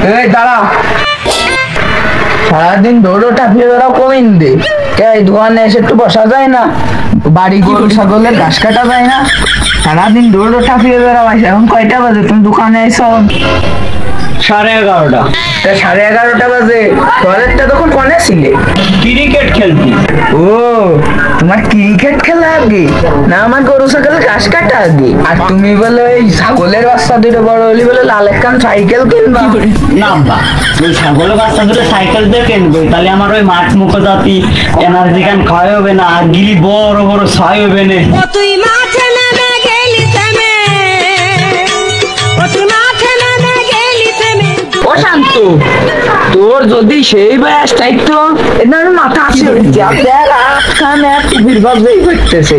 এই দাঁড়া, সারাদিন দৌড়ো টাপিয়ে বেড়াও কমিন দে এই দোকানে এসে একটু বসা যায় না? বাড়ি গরু ছাগলের ঘাস কাটা যায় না? সারাদিন দৌড়ো টাপিয়ে বেড়াও। এখন কয়টা বাজে তুমি দোকানে এসো? 11:30। 11:30 বাজে? টয়লেটটা তখন কোনে ছিলে? ক্রিকেট খেলতি। ও তোমার ক্রিকেট খেলা আগে না আমার গরু ছাগলের ঘাস কাটা আগে? আর তুমি বলে ওই ছাগলের বাচ্চা দুটো বড় হলি বলে লাল একখান সাইকেল কিনবা? না বা ওই ছাগলের বাচ্চা দুটো সাইকেল দিয়ে কিনবো, তাহলে আমার ওই মাছ মুখ জাতি এনার্জি গান খাওয়া হবে না, আর গিরি বড় বড় ছয় হবে না। তুই মাঠে নামে গেলি থেমে, তুই মাঠে নামে গেলি থেমে। ও শান্ত, তোর যদি সেই বয়স থাকতো এদের মাথা আছে করতেছে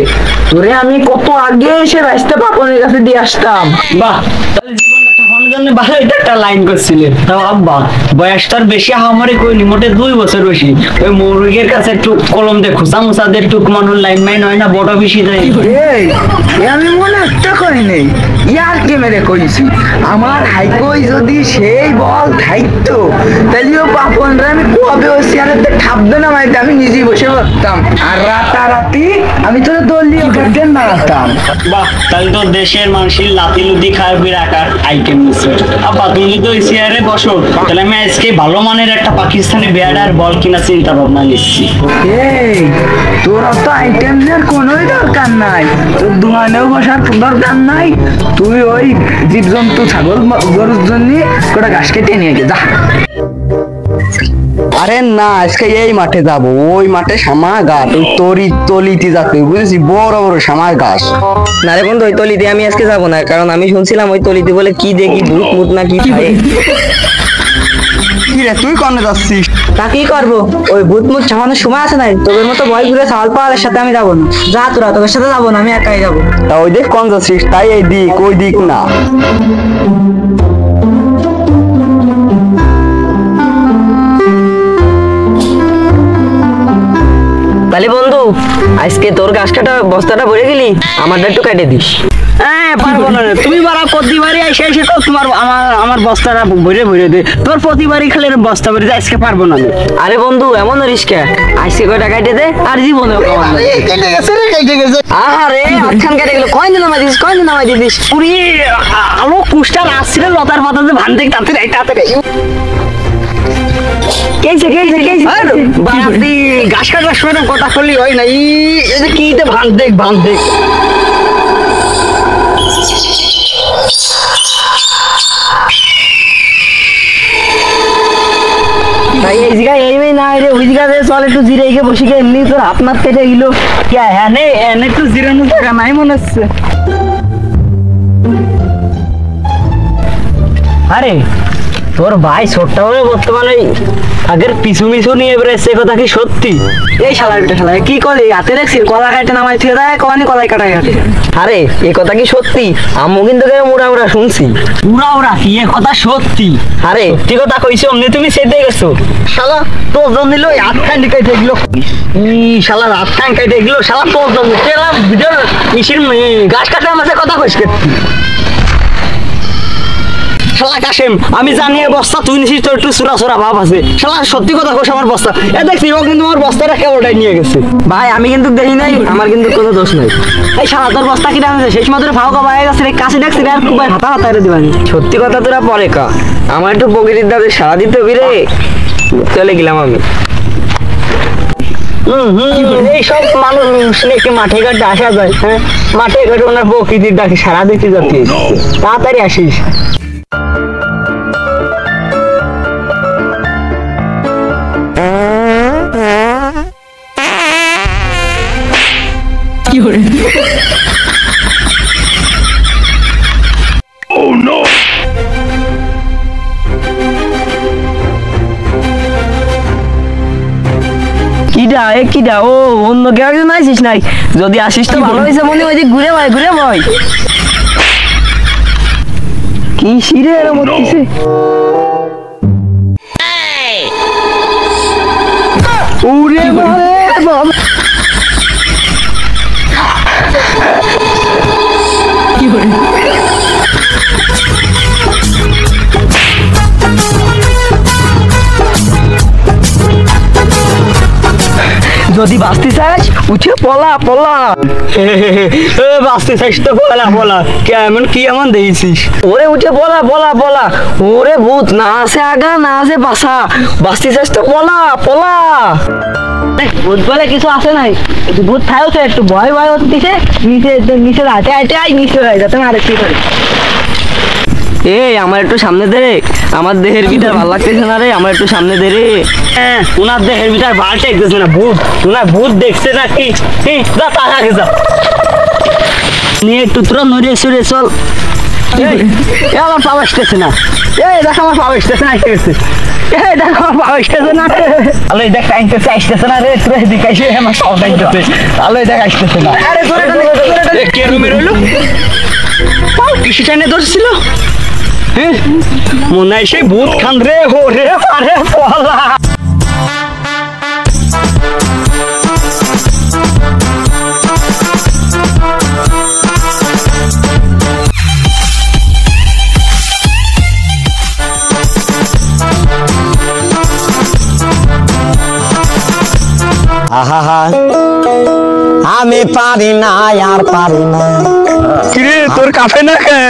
তোরে আমি কত আগে এসে রাস্তা পাপনের কাছে দিয়ে আসতাম। বাহ, তাহলে জীবনটা ঠাপানোর জন্য ভালো এটা একটা লাইন করছিলেন। তাও আব্বা বয়সটার বেশি আমারই কইনি, মোটে 2 বছর বেশি। ওই মুরগির কাছে একটু কলম দিয়ে খোঁচা মোচা দিয়ে একটু মানুষ লাইন মাইন হয় না, বড় বেশি যায়। আমি মনে একটা করি নেই, ইয়ার কে মেরে কইছি আমার হাইকই যদি সেই বল থাকতো তাহলে ও পাপনরা আমি কবে ওই চেয়ারেতে ঠাপবে না মাইতে আমি নিজেই বসে পড়তাম, আর রাতারাতি আমি তোর দলীয় ক্যাপ্টেন বানাতাম। বাহ, তাহলে তো দেশের মানুষের লাতি লুতি খায় বিরাকার আইটেম নিচ্ছে। আব্বা তুমি যদি ওই চেয়ারে বসো তাহলে আমি আজকে ভালো মানের একটা পাকিস্তানি ব্যাটার বল কিনা চিন্তা ভাবনা নিচ্ছি। এই তোর অত আইটেম এর কোনোই দরকার নাই, তোর দোকানেও বসার দরকার নাই, তুই ওই জীবজন্তু ছাগল গরুর জন্য কোটা ঘাস কেটে নিয়ে গে যা। আরে না, আজকে এই মাঠে যাব, ওই মাঠে সামার গাছ, ওই তলিতে যাতে বুঝেছি, বড় বড় সামার গাছ। না রে বন্ধু, ওই তলিতে আমি আজকে যাবো না, কারণ আমি শুনছিলাম ওই তলিতে বলে কি দেখি ভূত মুত না কি খায়। কি রে তুই কনে যাচ্ছিস? তা কি করবো, ওই ভূত মুত ছাপানোর সময় আছে নাই, তোদের মতো ভয় ঘুরে ছাল পাওয়ার সাথে আমি যাবো না। যা তোরা, তোদের সাথে যাবো না, আমি একাই যাবো। তা ওই দিক কন যাচ্ছিস? তাই এই দিক ওই দিক না। তাহলে বন্ধু আজকে তোর ঘাস কাটা বস্তাটা ভরে গেলি, আমারটা একটু কেটে দিস। হ্যাঁ পারবো না, তুমি বারা প্রতিবারই এসে এসে তো তোমার আমার বস্তাটা ভরে ভরে দে, তোর প্রতিবারই খালি বস্তা ভরে দে, আজকে পারবো না আমি। আরে বন্ধু এমন রিস্কা, আজকে কয়টা কেটে দে আর জীবনে কেটে গেছে রে, কেটে গেছে। আরে আটখান কেটে গেল, কয়দিন নামাই দিস, কয়দিন নামাই দিস। পুরি আলো কুষ্টার আসছিল লতার পাতা যে ভান থেকে তাতে তাতে ঘাস কাটার সময় কথা করলি হয় না, এই যে কি ভান দেখ ভান দেখ। তাই এই জায়গায় এই না রে, ওই জায়গাতে চল একটু জিরে গিয়ে বসে গিয়ে, এমনি তোর আপনার পেটে গেলো। এনে এনে একটু জিরানোর জায়গা নাই মনে হচ্ছে। আরে তোর ভাই ছোট্টা বলে বর্তমানে আগের পিছু মিছু নিয়ে বেড়েছে, কথা কি সত্যি? এই শালার বেটা শালা কি করে হাতে দেখছি কলা কাটে নামাই থেকে দেয়, কখনই কলাই কাটাই হাতে। আরে এই কথা কি সত্যি? আম্মু কিন্তু মুড়া মুড়া শুনছি। পুরা ওরা কি এ কথা সত্যি? আরে সত্যি কথা কইছো, অমনি তুমি সেটে গেছো। শালা তোর জন্য নিল হাত খান কেটে গেলো, শালা হাত খান কেটে গেলো, শালা তোর জন্য ভিডিও মিশির গাছ কাটার মাঝে কথা কইস কেটে। শালা কাশেম, আমি জানি এ বস্তা তুই নিছিস, তোর একটু চূড়া চূড়া ভাব আছে। শালা সত্যি কথা কোস আমার বস্তা, এ দেখছি ও কিন্তু আমার বস্তাটা কেবলটাই নিয়ে গেছে। ভাই আমি কিন্তু দেখি নাই, আমার কিন্তু কোনো দোষ নাই। এই শালা তোর বস্তা কিনে আনছে, সেই সময় তোর ফাও কাবায় গেছে রে, কাছে দেখছি রে, আর খুব হাতা হাতা রে দিবানি। সত্যি কথা তোরা পরে কা, আমার একটু প্রকৃতির দাদে সারা দিতে বিরে চলে গেলাম আমি। এই সব মানুষ নাকি মাঠে ঘাটে আসা যায়, হ্যাঁ মাঠে ঘাটে ওনার প্রকৃতির ডাকে সারা দিতে যাচ্ছি, তাড়াতাড়ি আসিস। কিডা এ কিডা? ও অন্য কেউ একজন আইসিস নাই? যদি আসিস তো ভালো হয়েছে, মনে হয় ঘুরে ভয় ঘুরে ভয়। কি শিরে এরম হচ্ছে? উড়ে মারে বাবা, কি করে যদি বাঁচতে চাস উঠে পলা পলা। বাঁচতে চাইস তো বলা বলা কেমন কি এমন দিয়েছিস? ওরে উঠে পলা পলা পলা। ওরে ভূত না আছে আগা না আছে বাসা, বাঁচতে চাস তো পলা পলা। ভূত বলে কিছু আছে নাই, ভূত থাকছে একটু ভয় ভয় হচ্ছে নিচে নিচে হাঁটে হাঁটে আই নিচে হয়ে যাতে না আরেকটি করে। এই আমার একটু সামনে দে রে, আমার দেহের ভিতর ভালো লাগতেছে না রে, আমার একটু সামনে দে রে। হ্যাঁ ওনার দেহের ভিতর ভাড়টা দেখতেছে না, ভূত ওনার ভূত দেখছে না কি? যা তার আগে যা নিয়ে একটু তোরা নড়িয়ে সরে চল। আমার পাওয়া আসতেছে না, এই দেখ আমার পাওয়া আসতেছে না, আসতেছে এই দেখ আমার পাওয়া আসতেছে না, আলো দেখ আসতেছে আসতেছে না রে, তোরা এদিকে এসে আমার পাওয়া আসতেছে, আলো দেখ আসতেছে না। আরে কে রুমে রইলো? কিসে টাইনে ধরছিল? হ্যাঁ মনে হয় সেই ভূত খান রে, হো রে আরে পলা। আহা আমি পারি না আর পারি না। কিরে তোর কাফে না কে?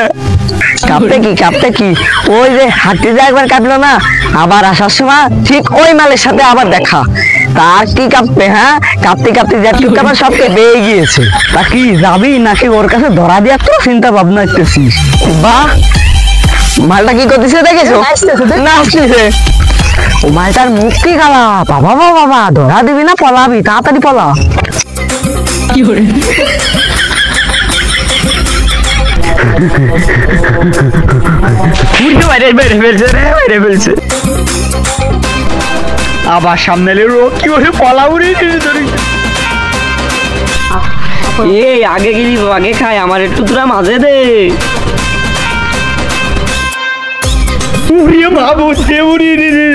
কাঁপতে কি ওই যে হাঁটতে যায় একবার কাঁপলো না, আবার আসার সময় ঠিক ওই মালের সাথে আবার দেখা, তার কি কাঁপবে? হ্যাঁ কাঁপতে কাঁপতে যেটুকু আবার সবকে বেয়ে গিয়েছে। তা কি যাবি নাকি ওর কাছে ধরা দিয়ে তো চিন্তা ভাবনা করতেছিস? বাহ মালটা কি করতেছে দেখেছো? না আসতেছে ও মালটার মুখ কি খালা, বাবা বাবা বাবা ধরা দিবি না পলাবি? তাড়াতাড়ি পলা। কি করে আবার সামনে কি ওরে পলা উড়ে ধরি। এই আগে গেলি আগে খাই, আমার একটু তোরা মাঝে দে। উড়িয়ে ভাবো সে উড়িয়ে রে।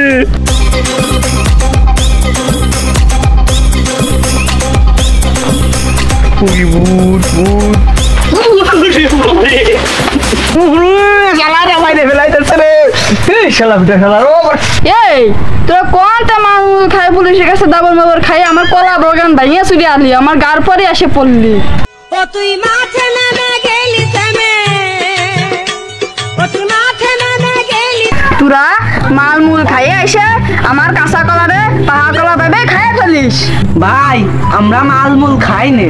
ভূত ভূত এই তোরা কোনটা মাল খাই পুলিশের কাছে দাবর মাবর খাই আমার কলা বাগান ভাইয়া চুরি আলি আমার গার পরে এসে পড়লি। ও তুই মাঠে নেমে গেলি থেমে, ও তুই মাঠে নেমে গেলি। তোরা মাল মূল খাইয়ে এসে আমার কাঁচা কলা রে পাহা কলা ভেবে খাইয়ে ফেলিস। ভাই আমরা মালমূল খাই নে।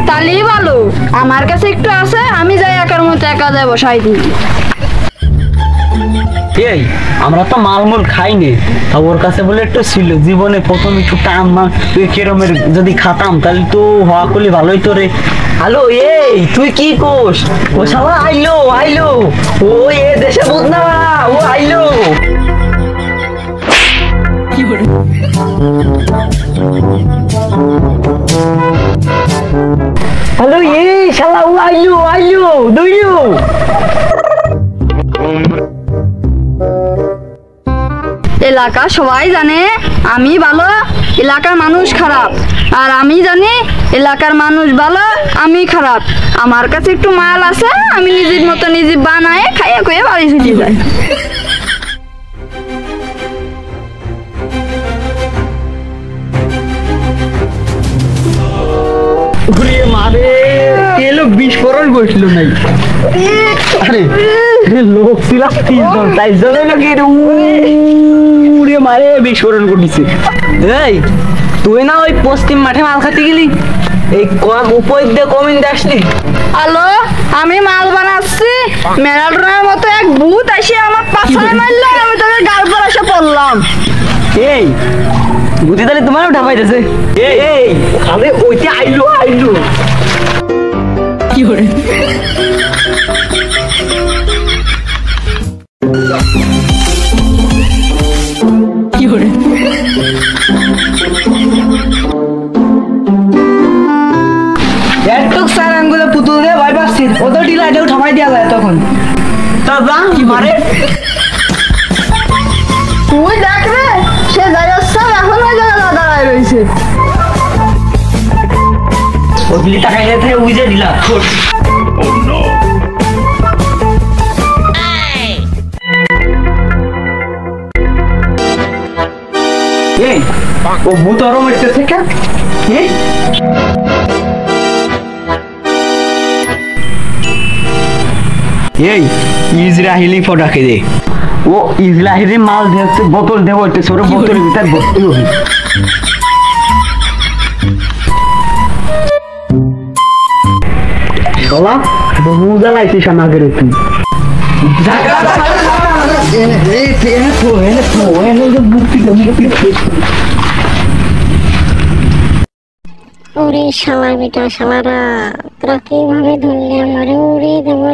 তালি ভালো, আমার কাছে একটু আছে, আমি যাই একার মতো একা যাই বসাই দিই। এই আমরা তো মালমূল খাইনি, তা ওর কাছে বলে একটু ছিল জীবনে প্রথম একটু টান মাল কেরমের যদি খাতাম তাহলে তো হওয়া করলে ভালোই তো রে। হ্যালো এই তুই কি কোস? ও শালা আইলো আইলো, ও এ দেশে ভূত না, ও আইলো। হ্যালো এই শালা ও আইলো আইলো দুইলো। এলাকা সবাই জানে আমি ভালো, এলাকার মানুষ খারাপ, আর আমি জানি এলাকার মানুষ ভালো আমি খারাপ। আমার কাছে একটু মাল আছে, আমি নিজের মতো নিজে বানায় খাইয়ে খুঁয়ে বাড়ি ছুটি যাই। ঘুরিয়ে মারে এলো বিস্ফোরণ বসল নাই। আরে লোক ছিল 3 জন, 4 জন নাকি উড়ে মারে বিস্ফোরণ ঘটিছে। এই তুই না ওই পশ্চিম মাঠে মাল খাতে গেলি, এই কয়েক উপর দিয়ে কমিন আসলি? হ্যালো আমি মাল বানাচ্ছি, মেরাডোনার মতো এক ভূত এসে আমার পাছায় মারলো, আমি তোকে গাল পর এসে পড়লাম। এই বুদ্ধি তাহলে তোমারও ঢাপাইতেছে। এই আরে ওইটা আইলো আইলো কি করে? কি করে একটু স্যার আঙ্গুলে পুতুল দিয়ে ভয় পাচ্ছি, ওদের ডিলাইটেও ঠাপাই দেওয়া যায় তখন। তা যা কি মারে তুই দেখ রে, সে যাই হচ্ছে এখন ওই জায়গায় দাঁড়ায় রয়েছে। ওগুলি টাকা নিয়ে থেকে উইজে দিলা। ও ভূত আরো মারতেছে কেন? এই ইসরায়েলি ফটাকে দে। ও ইসরায়েলি মাল দিয়েছে, বোতল দেবো একটা ছোট বোতলের ভিতর ভর্তি হবে। শালা বহু জ্বালাইছিস আমাকে রে তুই। ওরে শালা বেটা শালারা, তোরা কিভাবে ধরলে আমারে? উড়ে দেবো